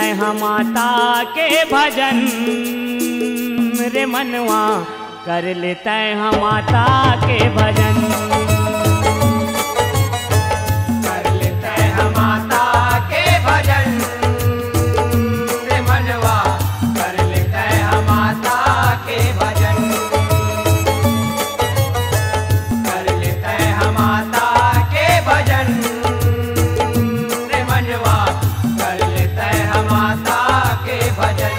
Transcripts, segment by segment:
हैं हम माता के भजन रे मनवा, कर लेते हैं हम माता के भजन। कर लेते हैं हम माता के भजन रे मनवा, कर लेते हैं हम माता के भजन। कर लेते हैं हम माता के भजन रे मनवा, कर लेते हैं हम माता के भजन।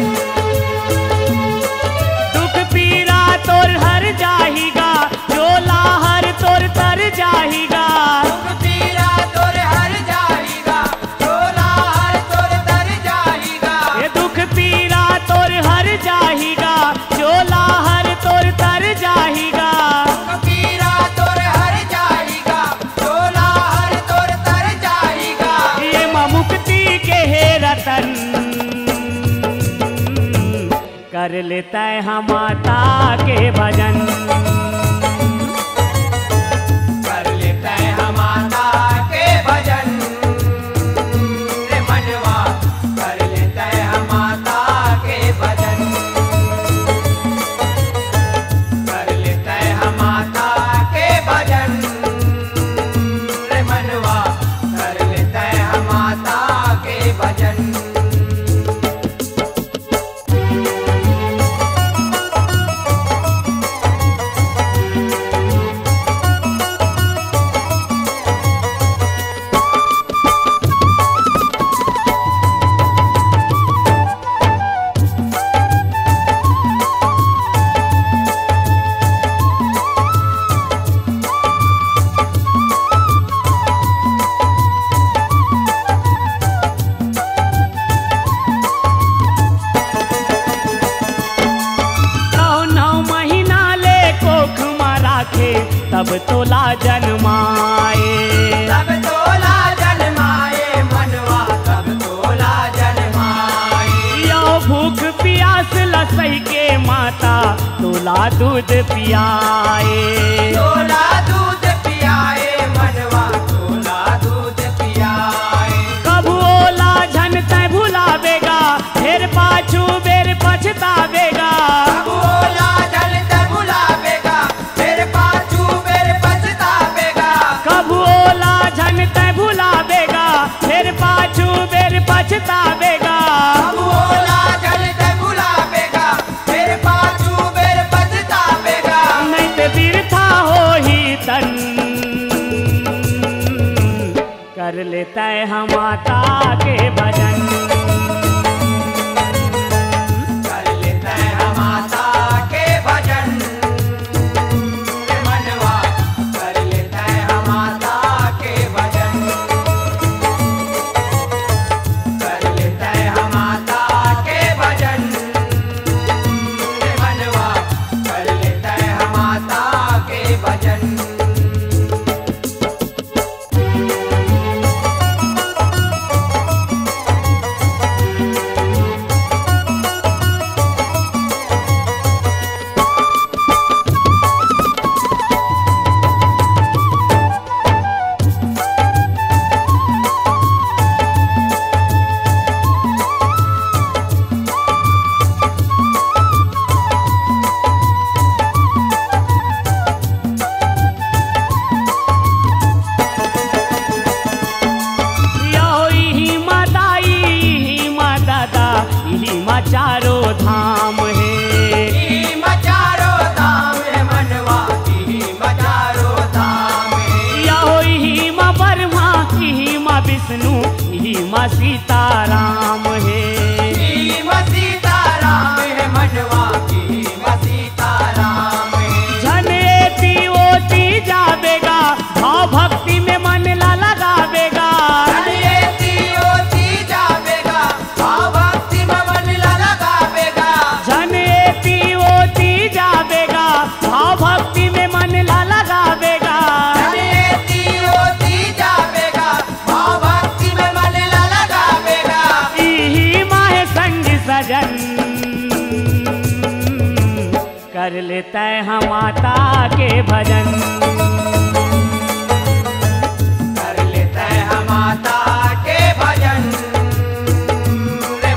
दुख पीरा तोर हर जाहिगा, झोला हर तोर तर जाहिगा। दुख पीरा तोर हर जाहिगा, झोला हर तोर तर जाहिगा। ये दुख पीरा तोर हर जाहिगा, झोला हर तोर तर जाहिगा। दुख पीरा तोर हर जाहिगा, झोला हर तोर तर जाहिगा। ये मुक्ति के हे रतन, कर लेते हैं हम माता के भजन। कर लेते हैं हम माता के भजन रे मनवा, कर लेते हैं हम माता के भजन। कर लेते हैं हम माता के भजन रे मनवा, कर लेते हैं हम माता के भजन। तब तोला जन्माए, तब तोला जन्माए मनवा, तब तोला जन्माए। यो भूख प्यास लसई के माता तोला दूध पियाए। तोला दूध पियाए मनवा, तोला दूध पियाए। कबू ओला झन तै भुलावेगा, फिर पाछू बेर पछतावेगा। कबू ओला झन तै भुलावेगा, फिर पाछू बेर पछतावेगा। कबू ओला झन तै भुलावेगा, फिर पाछू बेर पछतावेगा। कबू ओला झन तै भुलावेगा, फिर पाछू बेर पछतावेगा। नहीं ते बिरथा हो ही तन, कर लेते हैं हम माता के भजन। कर लेते हैं हम माता के भजन रे मनवा, कर लेते हैं हम माता के भजन। कर लेते हैं हम माता के भजन रे मनवा, कर लेते हैं हम माता के भजन। चारो धाम है, ई मचारो धाम है मनवा, ई मचारो धाम है। यहो ही माँ ब्रह्मा, ही माँ विष्णु, ही माँ सीताराम है। ई माँ सीताराम है मनवा, ई माँ सीताराम है। झन एती ओती जावेगा, भाव भक्ति में मन ला लगावेगा। झन एती ओती जावेगा, भाव भक्ति में मन ला लगावेगा। झन एती ओती जावेगा, भाव भक्ति में मन ला लगावेगा। झन एती ओती जावेगा, भाव भक्ति में मन ला लगावेगा। इही माहे संग सजन, कर लेते हैं हम माता के भजन। कर लेते हैं हम माता के भजन रे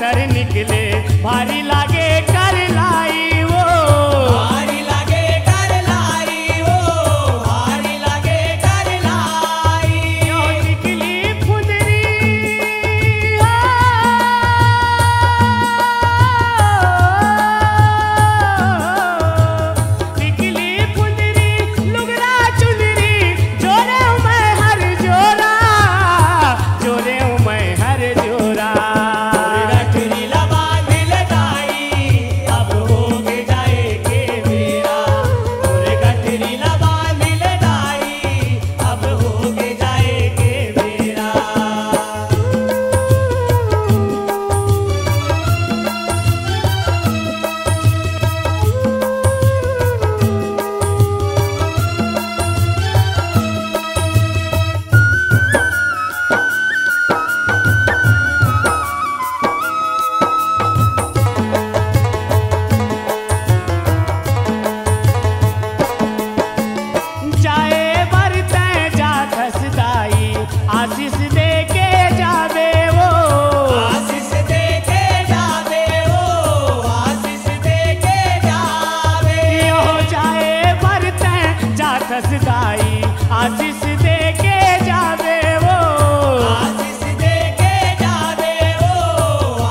अंतर निकले भारी लागे कर लाई वो, भारी लागे कर लाई वो, भारी लागे कर लाई। यो निकली फुंदरी निकली फुंदरी लुगड़ा चुनरी जोरे मैं हर जोरा, जोरे मैं हर जोरा। गठरी लबा मिल जाई अब हो के जाए के मेरा, गठरी लबा मिल जाई अब हो के जाए के मेरा। जाए बरते जा खसदाई आशीष दे के जावे वो, आशीष दे के जावे वो, आशीष दे के जावे। यो जाए बरते जा खसदाई आशीष दे के जावे वो, आशीष दे के जावे वो,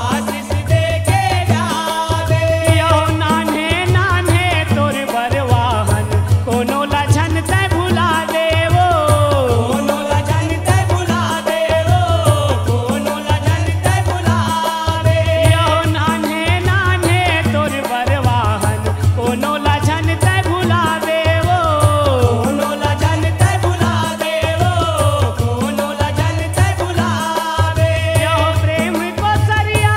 आशीष दे के जावे। यो नान्हे नान्हे तोर बरवाहन कोनो लछन ते भुला दे वो, कोनो लजन ते बुला दे वो, कोनो लजन ते बुला दे। यो नान्हे नान्हे तोर बरवाहन कोनो लछन ते भुला दे वो, कोनो लजन ते बुला दे वो, कोनो लजन ते बुला दे। यो प्रेम को सरिया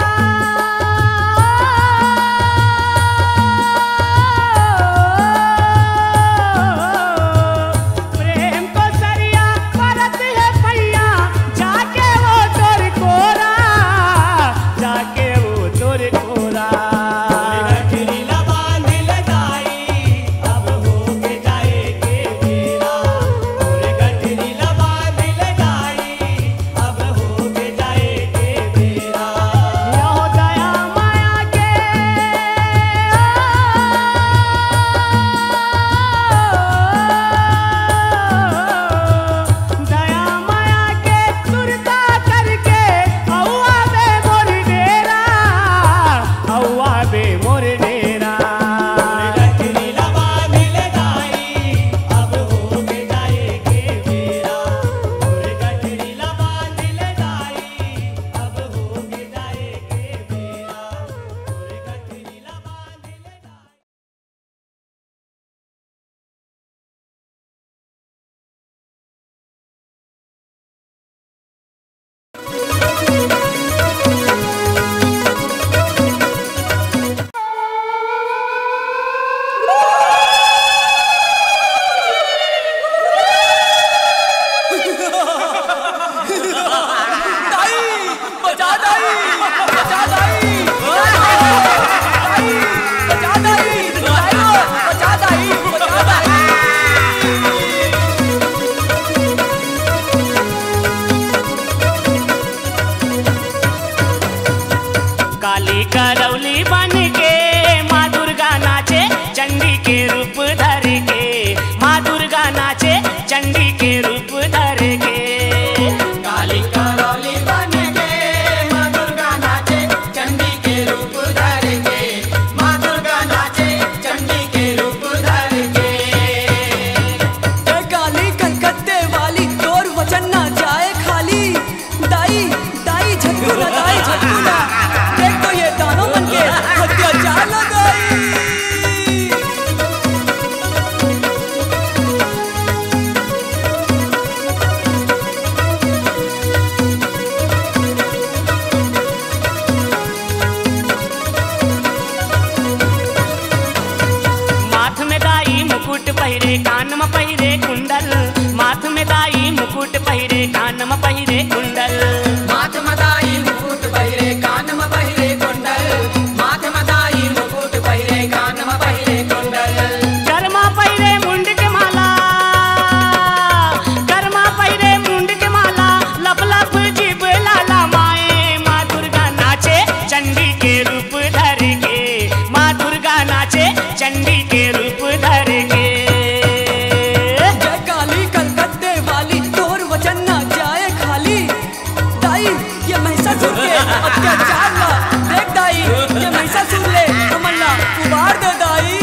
प्रेम को सरिया परत है भैया जाके वो तोर कोरा, जाके वो तोर कोरा। गठरी लबा मिल जाई अब हो के जाए के मेरा, गठरी लबा मिल जाई अब हो के जाए के मेरा। यो दया माया के दया माया के सुरता करके औआ बे मोर डेरा, औआ बे मोर डेरा। गठरी लबा मिल जाई अब हो के जाए के मेरा, गठरी लबा मिल जाई अब हो के जाए के मेरा, गठरी लबा मिल जाई। काली करौली बन के माँ दुर्गा नाचे चंडी के रूप धर के, माँ दुर्गा नाचे चंडी के रूप धर के। काली करौली बन के माँ दुर्गा नाचे चंडी के रूप धर के, माँ दुर्गा नाचे चंडी के रूप धर के। जय काली कलकत्ते वाली तोर वचन ना जाए खाली, दाई दाई झटकू ना दाई झटकू ना, देख तो ये दानों मन के हत्या महिषासुर के अत्याचार ला देख दाई ये महिषासुर ले हमन ला उबार दे दाई।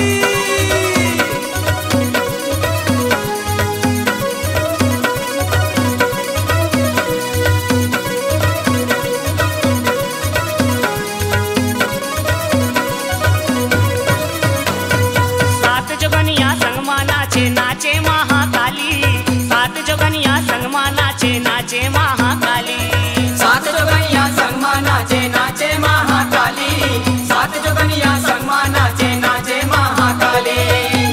सात जोगनिया संगमा नाचे नाचे महाकाली, सात जोगनिया संगमा नाचे नाचे महाकाली। सात जोगनिया संगमा नाचे नाचे महाकाली, सात जोगनिया संगमा नाचे नाचे महाकाली।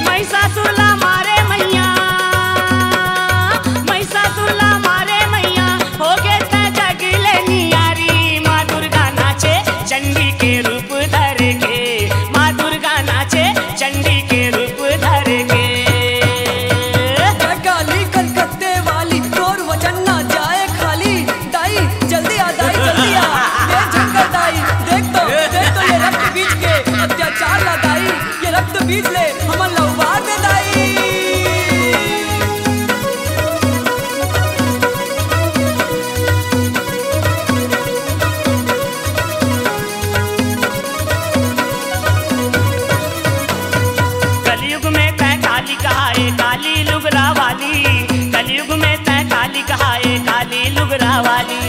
महिषासुरला मारे मैया, महिषासुरला मारे मैया, हो गे त जगले नियारी। माँ दुर्गा नाचे चंडी के रूप धर के, माँ दुर्गा नाचे चंडी के रूप धर के। काली कलकत्ते वाली तोर वचन ना जाए खाली। दाई जल्दी आ दाई जल्दी आ, ये झंकर दाई देख तो ये रक्त बीज के अत्याचार ला दाई, ये रक्त बीज ले हमन ला उबार दे दाई। कलयुग में तै काली कहाए काली लुगरा वाली, कलयुग में तै काली कहाए काली लुगरा वाली।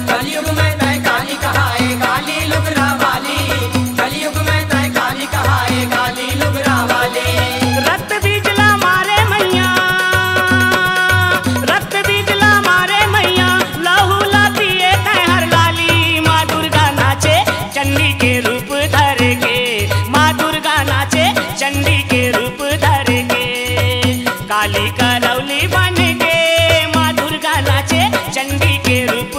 कलयुग में तय काली कहाए काली लुगरा वाली, कलयुग में तय काली कहाए काली लुगरा वाली। रक्त बीजला मारे मैया, रक्त बीजला मारे मैया, लहू ला पिए तै हर लाली। माँ दुर्गा नाचे चंडी के रूप धर के, माँ दुर्गा नाचे चंडी के रूप धर के। काली करौली बन के माँ दुर्गा नाचे चंडी के रूप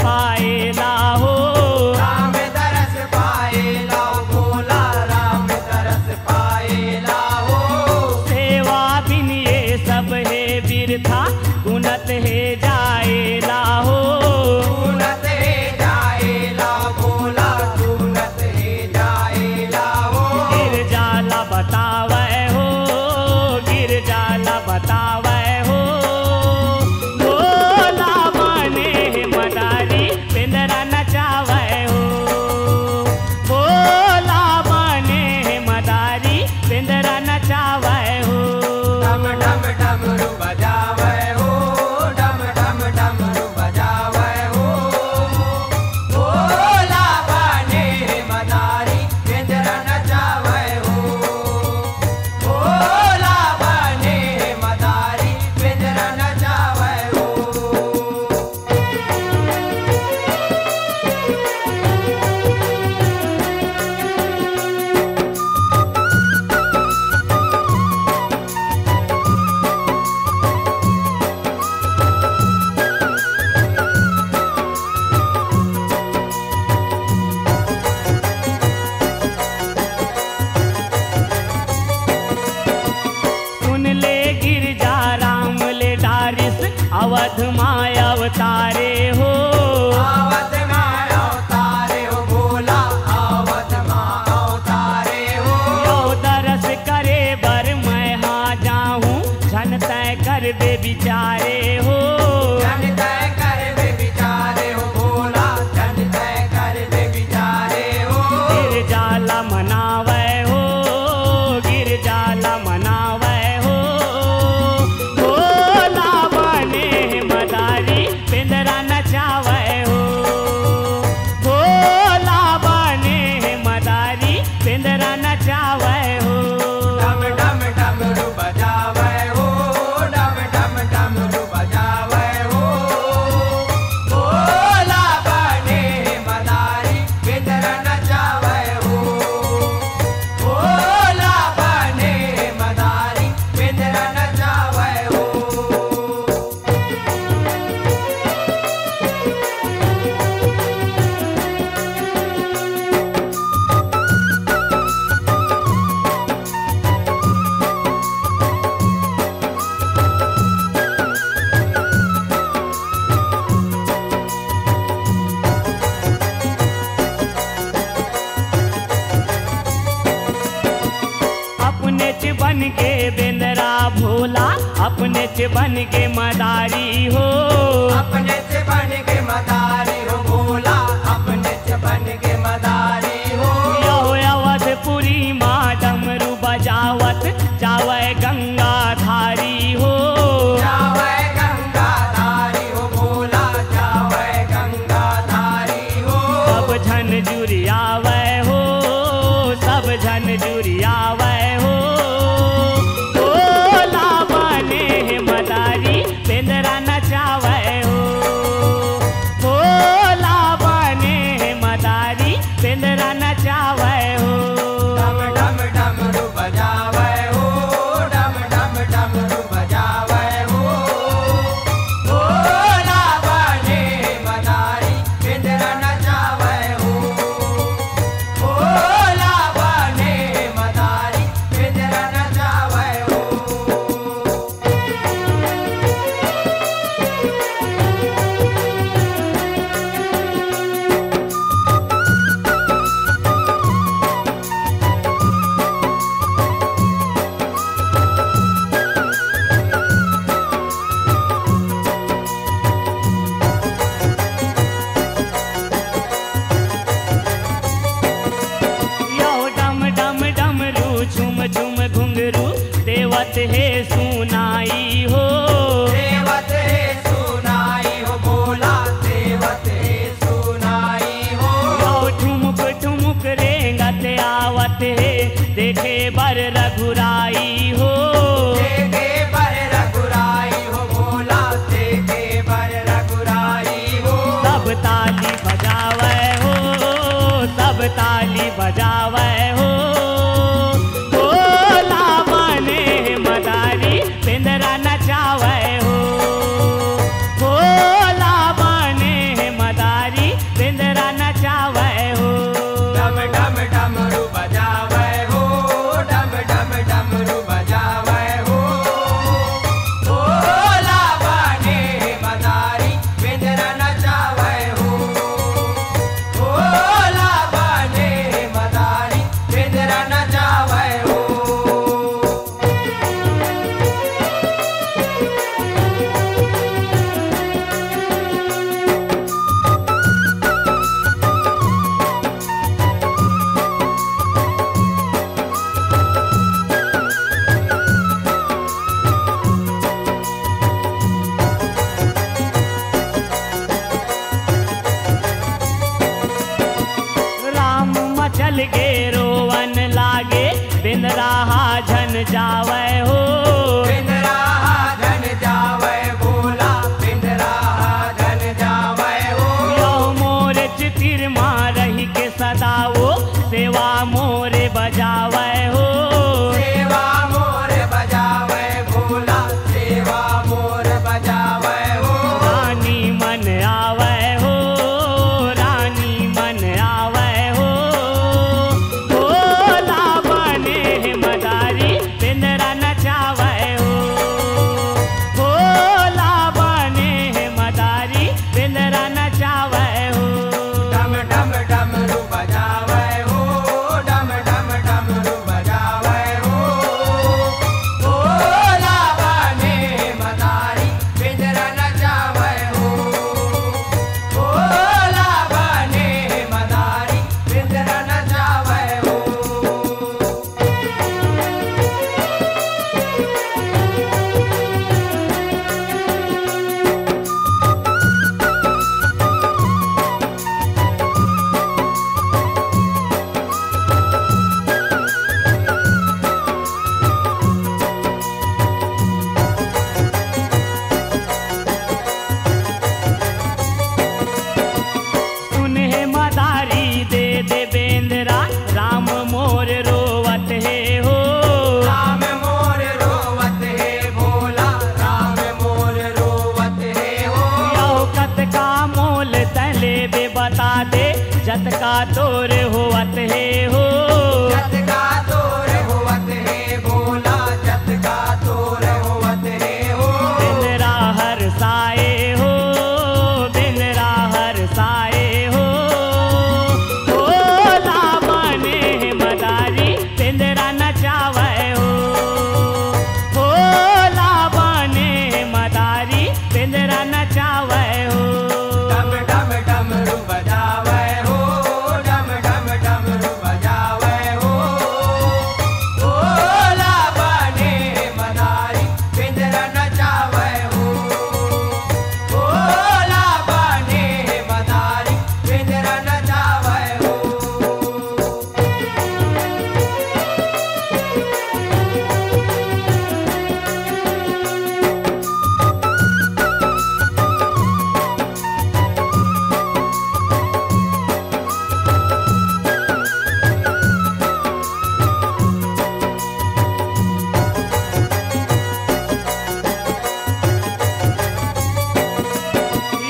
पाएला हो। राम तरस पाएला भोला, राम तरस पाएला हो। सेवा बिन ये सब है बिरथा, गुणत है जाएला हो। गुणत है जाएला भोला, गुणत है जाएला हो। गिर जाला बतावे हो, गिर जाला बतावे हो। भोला बने मदारी पिंजरा नचावे हो। भोला बने मदारी पिंजरा नचावे हो। डम डम डमरू बजावे हो, डम डम डमरू बजावे हो। भोला बने मदारी पिंजरा नचावे हो। भोला बने मदारी पिंजरा नचावे हो। सुन ले गिरजा राम ले डारिस, अवध माय अवतारे हो। आवत माँ अवतारे हो भोला, आवत माँ अवतारे हो। यो दरस करे बर मैं हाँ जाऊं, झन तय कर दे बिचारे हो। जन तय कर दे बिचारे हो भोला, जन तय कर दे बिचारे हो। गिर जाला मनावे हो, गिर जाला मनावे हो। भोला बने मदारी पिंजरा नचावे हो। भोला बने मदारी पिंजरा नचावे हो। डम डम डमरू बजावे हो, डम डम डमरू बजावे हो। भोला बने मदारी पिंजरा नचावे हो। भोला बने मदारी पिंजरा नचावे हो। अपने च बन के बेंदरा भोला, अपने च बन के मदारी हो। अपने से बन के मदारी हो भोला, अपने से बन के मदारी हो। यो अवधपुरी माँ डमरू बजावत जावे गंगा धारी हो। जावे गंगा धारी हो भोला, जावे गंगा धारी हो। सब झन जुरियावे हो, सब झन जुरियावे हो। भोला बने मदारी पिंजरा नचावे हो। भोला बने मदारी पिंजरा नचावे हो। डम डम डमरू बजावे हो, डम डम डमरू बजावे हो। भोला बने मदारी पिंजरा नचावे हो। भोला बने मदारी पिंजरा नचावे हो। यो डम डम डमरू झुम झुम घुंघरू देवत है सुनाई हो। देवत है सुनाई हो भोला, देवत है सुनाई हो। यो ठुमुक ठुमुक रेंगत आवत है, देखे बर रघुराई हो। देखे बर रघुराई हो भोला, देखे बर रघुराई हो। सब ताली बजावे हो, सब ताली बजावे हो। भोला बने मदारी धन जावे हो। पिंजरा धन जावे भोला, पिंजरा धन जावे हो। यो मोरे चितिर मारही के सदा वो सेवा मोरे बजावे हो। सेवा मोर बजावे भोला, सेवा मोर बजावे हो। रानी मन आवे हो, रानी मन आवे हो। भोला बने मदारी पिंजरा नचावे हो। भोला बने मदारी पिंजरा नचावे हो। डम डम डमरू बजावे हो, डम डम डमरू बजावे हो। भोला बने मदारी पिंजरा नचावे हो। भोला बने मदारी पिंजरा नचावे हो। उन्हें मदारी दे दे बेंदरा, राम मोर रोवत है हो। राम मोर रोवत है भोला, राम मोर रोवत है हो। यो कत का मोल तले बे बता दे, जत का तोर होवत है हो। जत का तोर होवत है भोला, जत का तोर होवत है हो। बिंदरा हर साए हो, बिंदरा हर साए हो। भोला बने मदारी बिंदरा नचावे हो। भोला बने मदारी बिंदरा नचावे हो। डम डम डमरू बजावे हो, डम डम डमरू बजावे हो। भोला बने मदारी पिंजरा नचावे हो। भोला बने मदारी पिंजरा नचावे हो।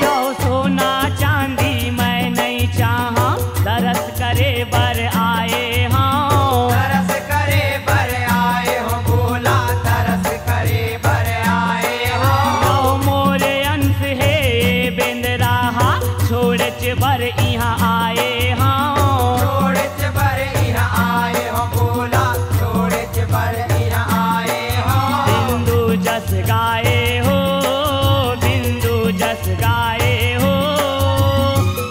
यो सोना चांदी मैं नहीं चाहा, दरस करे बर आए हाँ। तरस करे बर आए हो भोला, तरस करे बर आए हो। यो मोरे अंश है बिंदरा हा, छोड़ बर यहाँ आए हाँ। छोड़च बर यहाँ आए हो भोला, छोड़च बर यहाँ आए हो। बिंदु जस गाए हो, बिंदु जस गाए हो।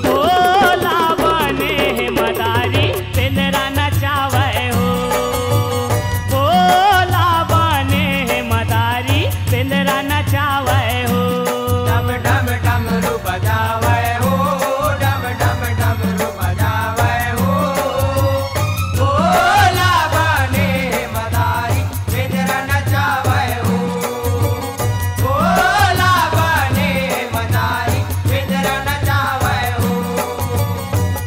भोला बने मदारी पिंजरा नचावे हो। भोला बने मदारी पिंजरा नचावे हो। डम डम डमरू बजावे हो, डम डम डमरू बजावे हो। भोला बने मदारी पिंजरा नचावे हो। भोला बने मदारी पिंजरा नचावे हो।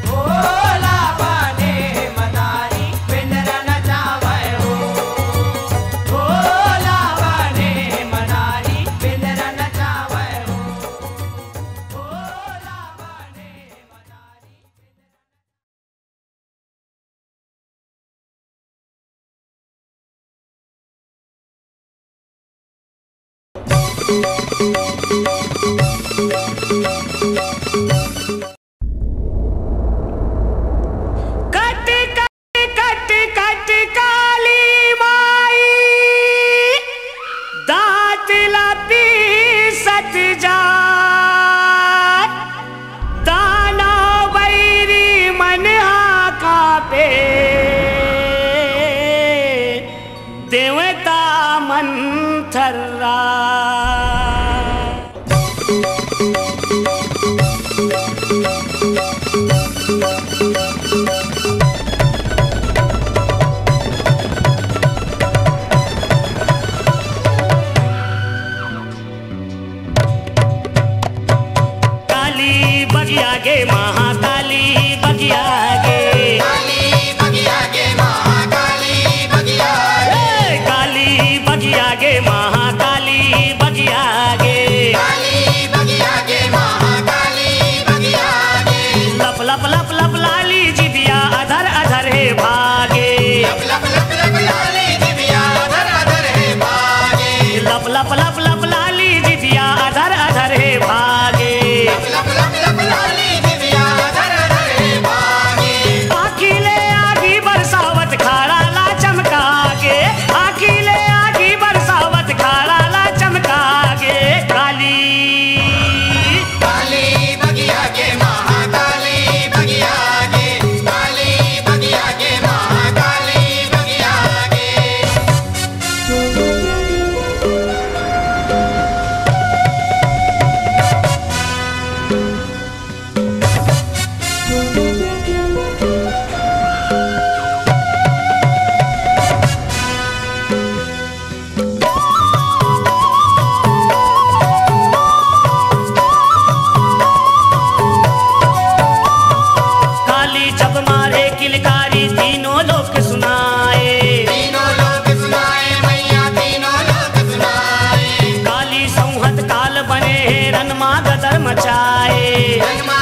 भोला बने मदारी पिंजरा नचावे हो। भोला बने मदारी पिंजरा नचावे हो। भोला बने मदारी कट कट कट कट काली माई, दांत लपी सत जात। दाना बैरी मन कापे, देवता मन थर्रा। बगिया गे महाकाली बगिया गे काली बगिया गे महाकाली बगिया गे काली बगिया गे महाकाली बगिया गे काली बगिया गे महाकाली बगिया गे लप लप लप लप लाली जिबिया अधर अधर हे भागे लप लप लप लप लाली जिबिया अधर अधर हे भागे लप लप लप लप लाली जिबिया अधर अधर हे भागे लप लप लप लाली जिबिया अधर अधर हे भागे आखिले आगी बरसावत खाड़ा ला चमका गे आखिले आगी बरसावत खाड़ा ला चमका गे काली काली बगिया गे महाकाली बगिया गे काली बगिया गे महाकाली बगिया गे काली जब मारे किलकारी तीनों लोग सुनाए तीनों लोग सुनाए मैया तीनों लोग सुनाए काली संहत काल बने रनमा गदर मचाए जन्मा